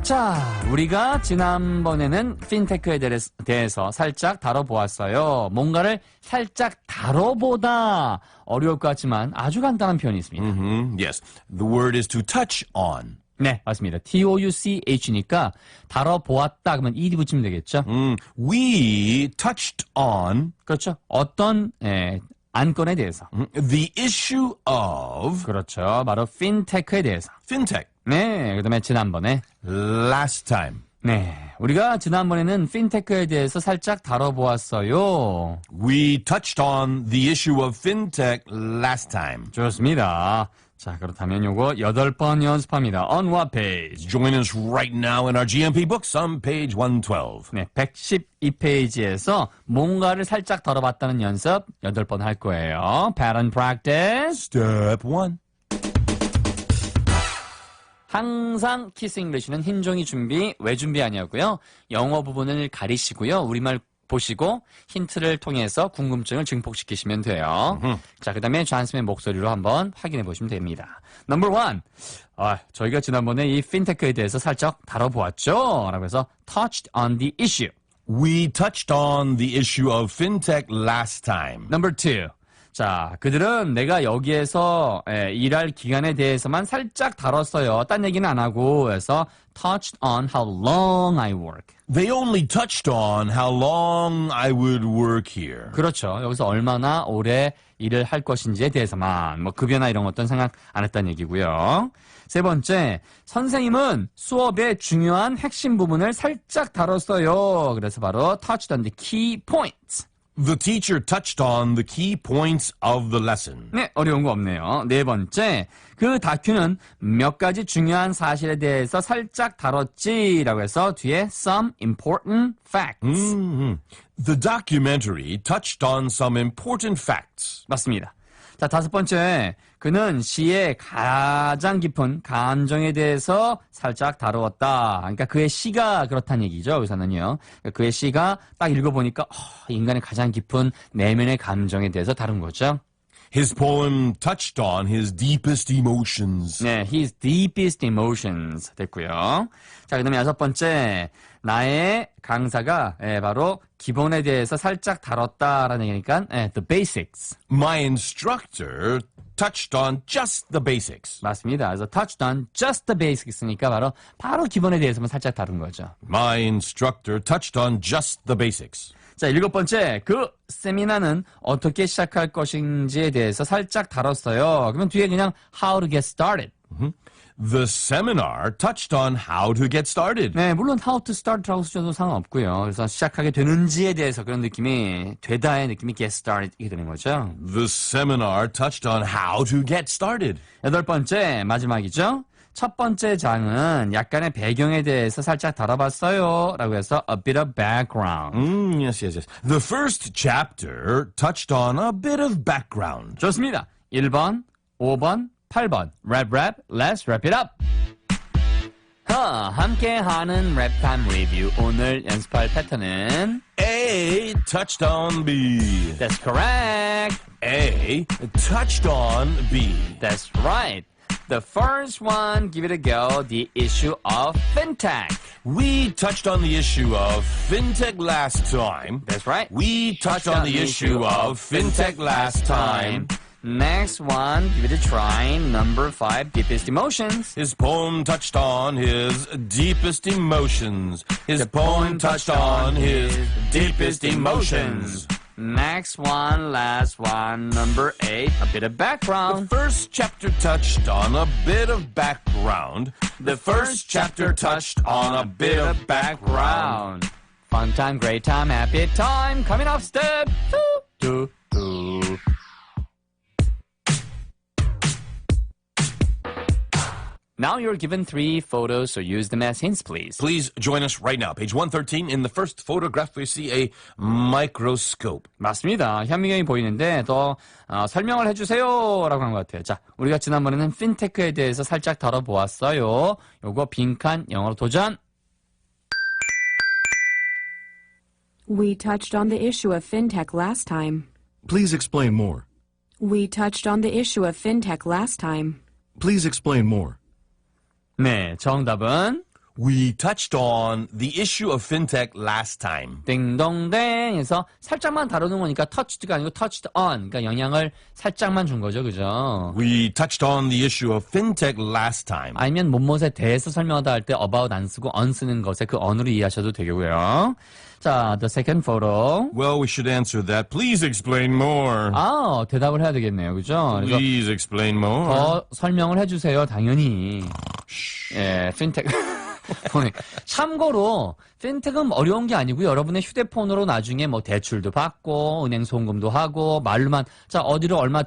자, 우리가 지난번에는 핀테크에 대해서 살짝 다뤄보았어요. 뭔가를 살짝 다뤄보다 어려울 것 같지만 아주 간단한 표현이 있습니다. Yes, the word is to touch on. 네, 맞습니다. touch니까 다뤄보았다 그러면 ed 붙이면 되겠죠? We touched on 그렇죠. 어떤 안건에 대해서. the issue of 그렇죠. 바로 핀테크에 대해서. Fintech 네, 그다음에 지난번에 last time. 네, 우리가 지난번에는 핀테크에 대해서 살짝 다뤄보았어요. We touched on the issue of Fintech last time. 좋습니다. 자, 그렇다면 요거 8번 연습합니다. On what page? Join us right now in our GMP books on page 112. 네, 112페이지에서 뭔가를 살짝 다뤄봤다는 연습 8번 할 거예요. Pattern practice. Step 1. 항상 키스 잉글리시는 흰종이 준비, 외준비 아니었고요. 영어 부분을 가리시고요. 우리말 보시고 힌트를 통해서 궁금증을 증폭시키시면 돼요. 자, 그 다음에 존슨의 목소리로 한번 확인해 보시면 됩니다. Number 1. 저희가 지난번에 이 핀테크에 대해서 살짝 다뤄보았죠. 라고 해서 touched on the issue. We touched on the issue of Fintech last time. Number 2. 자, 그들은 내가 여기에서 일할 기간에 대해서만 살짝 다뤘어요. 딴 얘기는 안 하고 해서 touched on how long I work. They only touched on how long I would work here. 그렇죠. 여기서 얼마나 오래 일을 할 것인지에 대해서만 뭐 급여나 이런 것들은 생각 안 했다는 얘기고요. 세 번째, 선생님은 수업의 중요한 핵심 부분을 살짝 다뤘어요. 그래서 바로 touched on the key points. The teacher touched on the key points of the lesson. 네, 어려운 거 없네요. 네 번째, 그 다큐는 몇 가지 중요한 사실에 대해서 살짝 다뤘지라고 해서 뒤에 some important facts. The documentary touched on some important facts. 맞습니다. 자, 다섯 번째, 그는 시의 가장 깊은 감정에 대해서 살짝 다루었다. 그러니까 그의 시가 그렇다는 얘기죠. 여기서는요. 그의 시가 딱 읽어보니까 인간의 가장 깊은 내면의 감정에 대해서 다룬 거죠. His poem touched on his deepest emotions. 네, his deepest emotions 됐고요. 자, 그다음에 여섯 번째, 나의 강사가 바로 기본에 대해서 살짝 다뤘다라는 얘기니까 the basics. My instructor touched on just the basics. 맞습니다. 그래서 touched on just the basics니까 바로 기본에 대해서만 살짝 다룬 거죠. My instructor touched on just the basics. 자, 일곱 번째, 그 세미나는 어떻게 시작할 것인지에 대해서 살짝 다뤘어요. 그러면 뒤에 그냥 how to get started. The seminar touched on how to get started. 네, 물론 how to start라고 쓰셔도 상관없고요. 그래서 시작하게 되는지에 대해서 그런 느낌이 되다의 느낌이 get started 이게 되는 거죠. The seminar touched on how to get started. 여덟 번째, 마지막이죠. 첫 번째 장은 약간의 배경에 대해서 살짝 다뤄봤어요. 라고 해서 a bit of background. Yes. The first chapter touched on a bit of background. 좋습니다. 1번, 5번, 8번. Rap, let's wrap it up. 함께하는 랩타임 리뷰. 오늘 연습할 패턴은 A touched on B. That's correct. A touched on B. That's right. The first one, give it a go, the issue of Fintech. We touched on the issue of Fintech last time. That's right. We touched on the issue of Fintech last time. Next one, give it a try. Number 5, deepest emotions. His poem touched on his deepest emotions. His poem touched on his deepest emotions. Next one, last one, number 8, a bit of background. The first chapter touched on a bit of background. The first chapter touched on a bit of background. Fun time, great time, happy time. Coming up, step 2. Now you're given 3 photos, so use them as hints, please. Please join us right now. Page 113. In the first photograph, we see a microscope. 맞습니다. 현미경이 보이는데 더 설명을 해주세요 라고 한 것 같아요. 자, 우리가 지난번에는 핀테크에 대해서 살짝 다뤄보았어요. 요거 빈칸 영어로 도전. We touched on the issue of Fintech last time. Please explain more. We touched on the issue of Fintech last time. Please explain more. 네, 정답은 We touched on the issue of fintech last time. 띵동댕에서 살짝만 다루는 거니까 touched가 아니고 touched on. 그러니까 영향을 살짝만 준 거죠. 그죠? We touched on the issue of fintech last time. 아니면 뭐뭇에 대해서 설명하다 할 때 about 안 쓰고 on 쓰는 것에 그 on으로 이해하셔도 되고요. 자, the second photo. Well, we should answer that. Please explain more. 대답을 해야 되겠네요. 그죠? 그래서 Please explain more. 더 설명을 해주세요. 당연히. 예, 핀텍. 참고로 핀텍은 어려운 게 아니고요. 여러분의 휴대폰으로 나중에 뭐 대출도 받고 은행 송금도 하고 말로만 자 어디로 얼마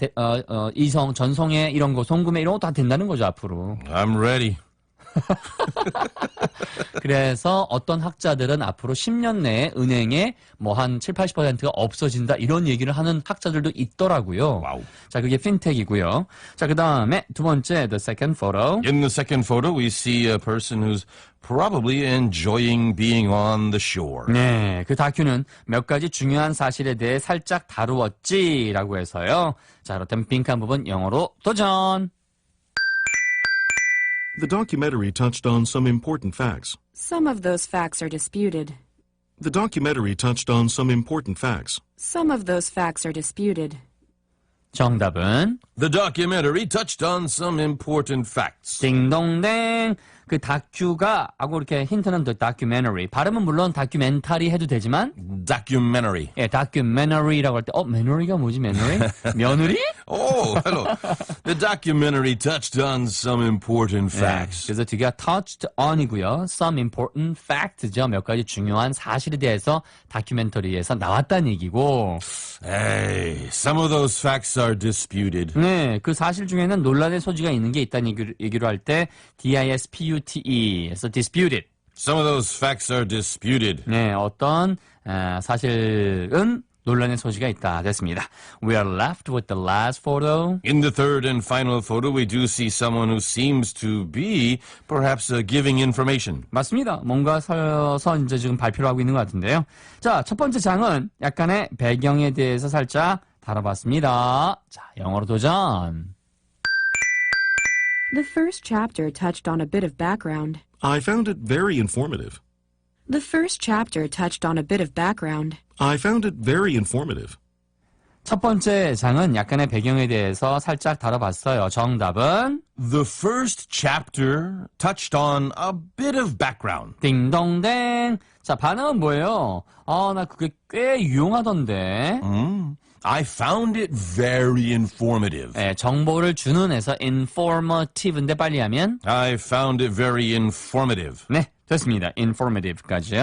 이성 전송해 이런 거 송금해 이런 거 다 된다는 거죠 앞으로. I'm ready. 그래서 어떤 학자들은 앞으로 10년 내에 은행에 뭐 한 7, 80%가 없어진다 이런 얘기를 하는 학자들도 있더라고요. 와우. 자, 그게 핀텍이고요. 자, 그다음에 두 번째 the second photo. In the second photo, we see a person who's probably enjoying being on the shore. 네, 그 다큐는 몇 가지 중요한 사실에 대해 살짝 다루었지라고 해서요. 자, 그렇다면 빈칸 부분 영어로 도전. The documentary touched on some important facts. Some of those facts are disputed. The documentary touched on some important facts. Some of those facts are disputed. 정답은 The documentary touched on some important facts. 딩동댕. 그 다큐가 하고 이렇게 힌트는 the documentary. 발음은 물론 다큐멘터리 해도 되지만 Documentary. 예, documentary라고 할 때 며느리가 뭐지, 며느리? 며느리? Oh, hello. The documentary touched on some important facts. 그래서 뒤가 touched on이고요. Some important facts죠. 몇 가지 중요한 사실에 대해서 다큐멘터리에서 나왔다는 얘기고. Hey, some of those facts are disputed. 네, 그 사실 중에는 논란의 소지가 있는 게 있다는 얘기로 할 때 dispute,에서 disputed. Some of those facts are disputed. 네, 어떤 사실은 논란의 소지가 있다. 됐습니다. We are left with the last photo. In the third and final photo, we do see someone who seems to be perhaps giving information. 맞습니다. 뭔가 서서 이제 지금 발표를 하고 있는 것 같은데요. 자, 첫 번째 장은 약간의 배경에 대해서 살짝 다뤄봤습니다. 자, 영어로 도전. The first chapter touched on a bit of background. I found it very informative. The first chapter touched on a bit of background. I found it very informative. 첫 번째 장은 약간의 배경에 대해서 살짝 다뤄봤어요. 정답은 The first chapter touched on a bit of background. 딩동댕. 자, 반응은 뭐예요? 나 그게 꽤 유용하던데. I found it very informative. 네, 정보를 주는 에서 informative인데 빨리 하면 I found it very informative. 네, 됐습니다. informative까지요.